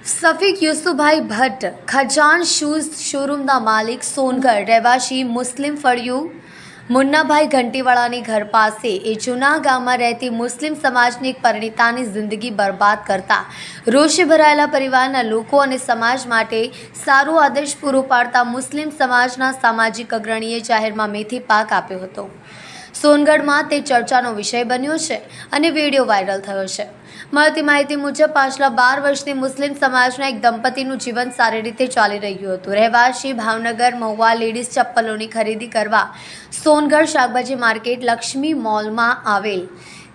Shafiq યુસુફભાઈ Bhatt ખજાન shoes શોરૂમના માલિક સોનગઢ રહેવાસી મુસ્લિમ ફળિયું મુન્નાભાઈ ઘંટીવાળાની ઘર પાસે એ જૂના ગામમાં રહેતી મુસ્લિમ સમાજની એક પરિણીતાની જિંદગી બરબાદ કરતા રોષે ભરાયેલા પરિવારના લોકો અને સમાજ માટે સારો આદર્શ પૂરો પાડતા મુસ્લિમ સમાજના સામાજિક અગ્રણીએ જાહેરમાં મેથી પાક આપ્યો હતો। સોનગઢમાં તે ચર્ચાનો વિષય બન્યો છે અને વિડીયો વાયરલ થયો છે। મળતી માહિતી મુજબ પાછલા 12 વર્ષથી મુસ્લિમ સમાજના એક દંપતીનું જીવન સારી રીતે ચાલી રહ્યું હતું। રહેવાસી ભાવનગર મહુવા લેડીઝ ચપ્પલોની ખરીદી કરવા સોનગઢ શાકભાજી માર્કેટ લક્ષ્મી મોલમાં આવેલ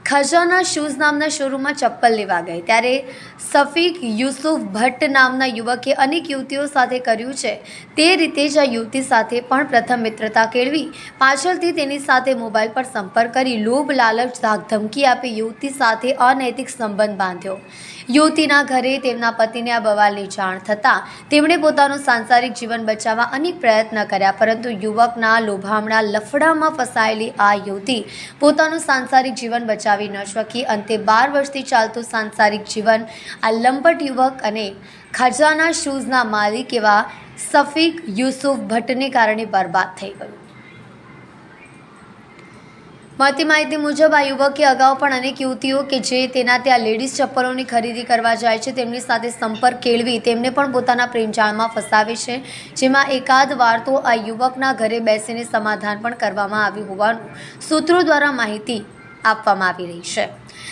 ખજાના શૂઝ નામના શોરૂમમાં ચપ્પલ લેવા ગઈ ત્યારે સફીક યુસુફ ભટ્ટ નામના યુવકે અનેક યુવતીઓ સાથે કર્યું છે તે રીતે જ આ યુવતી સાથે પણ પ્રથમ મિત્રતા કેળવી પાછળથી તેની સાથે મોબાઈલ પર સંપર્ક કરી લોભ લાલચ ધાક ધમકી આપી યુવતી સાથે અનૈતિક સંબંધ બાંધ્યો। યુવતીના ઘરે તેમના પતિને આ બવાલની જાણ થતાં તેમણે પોતાનું સાંસારિક જીવન બચાવવા અનેક પ્રયત્ન કર્યા, પરંતુ યુવકના લોભામણા લફડામાં ફસાયેલી આ યુવતી પોતાનું સાંસારિક જીવન બચાવી ન શકી। અંતે 12 વર્ષથી ચાલતું સાંસારિક જીવન આ લંપટ યુવક અને ખજાના શૂઝના માલિક એવા સફીક યુસુફ ભટ્ટને કારણે બરબાદ થઈ ગયું। મળતી માહિતી મુજબ આ યુવકે અગાઉ પણ અનેક યુવતીઓ કે જે તેના ત્યાં લેડીઝ ચપ્પલોની ખરીદી કરવા જાય છે તેમની સાથે સંપર્ક કેળવી તેમને પણ પોતાના પ્રેમજાળમાં ફસાવે છે, જેમાં એકાદ વાર તો આ યુવકના ઘરે બેસીને સમાધાન પણ કરવામાં આવ્યું હોવાનું સૂત્રો દ્વારા માહિતી આપવામાં આવી રહી છે।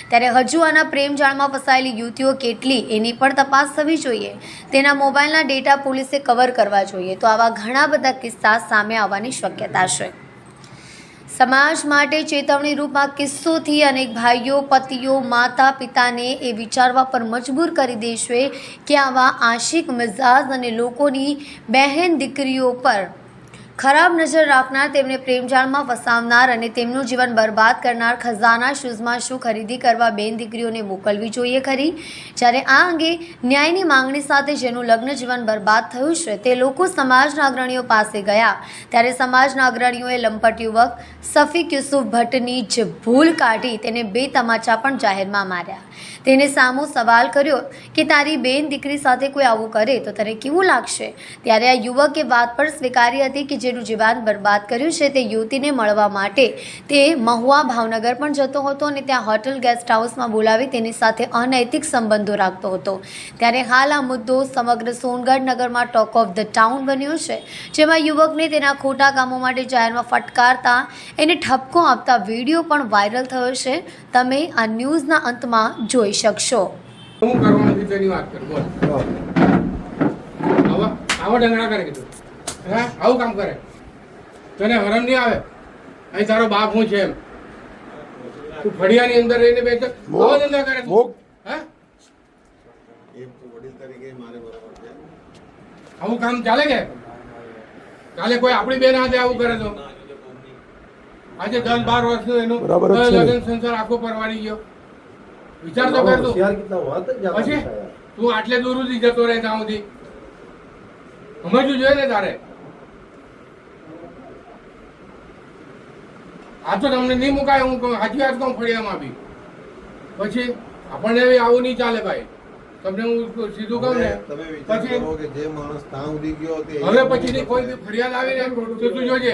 ત્યારે હજુ આના પ્રેમજાળમાં ફસાયેલી યુવતીઓ કેટલી એની પણ તપાસ થવી જોઈએ, તેના મોબાઈલના ડેટા પોલીસે કવર કરવા જોઈએ, તો આવા ઘણા બધા કિસ્સા સામે આવવાની શક્યતા છે। સમાજ માટે ચેતવણી રૂપ આ કિસ્સોથી અનેક ભાઈઓ પતિઓ માતા પિતાને એ વિચારવા પર મજબૂર કરી દેશે કે આવા આશિક મિજાજ અને લોકોની બહેન દીકરીઓ પર ખરાબ નજર રાખનાર, તેમને પ્રેમજાળમાં ફસાવનાર અને તેમનું જીવન બરબાદ કરનાર ખજાના શૂઝમાં શું ખરીદી કરવા બેન દીકરીઓને મોકલવી જોઈએ ખરી? જ્યારે આ અંગે ન્યાયની માંગણી સાથે જેનું લગ્ન જીવન બરબાદ થયું છે તે લોકો સમાજના અગ્રણીઓ પાસે ગયા ત્યારે સમાજના અગ્રણીઓએ લંપટ યુવક સફીક યુસુફ ભટ્ટની જ ભૂલ કાઢી તેને 2 તમાચા પણ જાહેરમાં માર્યા। તેને સામો સવાલ કર્યો કે તારી બેન દીકરી સાથે કોઈ આવું કરે તો તને કેવું લાગશે? ત્યારે આ યુવકે વાત પણ સ્વીકારી હતી કે જેનું જીવન બરબાદ કર્યું છે તે યુવતીને મળવા માટે તે મહુવા ભાવનગર પણ જતો હતો અને ત્યાં હોટલ ગેસ્ટ હાઉસમાં બોલાવી તેની સાથે અનૈતિક સંબંધો રાખતો હતો। ત્યારે હાલ આ મુદ્દો સમગ્ર સોનગઢ નગરમાં ટોક ઓફ ધ ટાઉન બન્યો છે, જેમાં યુવકને તેના ખોટા કામો માટે જાહેરમાં ફટકારતા એને ઠપકો આપતા વિડીયો પણ વાયરલ થયો છે। તમે આ ન્યૂઝના અંતમાં જોઈ શકશો। હું કરવાનું છે તેની વાત કર બોલ। આવા ડંગડા કરે કીધું હે આવું કામ કરે તને હરમ નહીં આવે? અહીં તારો બાપ હું છે એમ તું ફળિયાની અંદર રહીને બેઠો આવા ધંધા કરે હે? આવું કામ ચાલે કે? કાલે કોઈ આપણી બેન હાથે આવું કરે તો આજે 10-12 વર્ષનું એનું લગ્ન સંસાર આખો પરવાડી ગયો। વિચાર તો કર તું પછી તું આટલે દૂર સુધી જતો રહે ત્યાં સુધી સમજવું જોઈએ ને તારે। આ તો તમને નહીં મુકાય, હું સાચી વાત કહું ફળિયામાં બી પછી આપણને આવું નહીં ચાલે ભાઈ। તમને હું સીધું કહું ને પછી જે માણસ ત્યાં ઉડી ગયો હવે પછી કોઈ બી ફરિયાદ આવી ને તો તું જોજે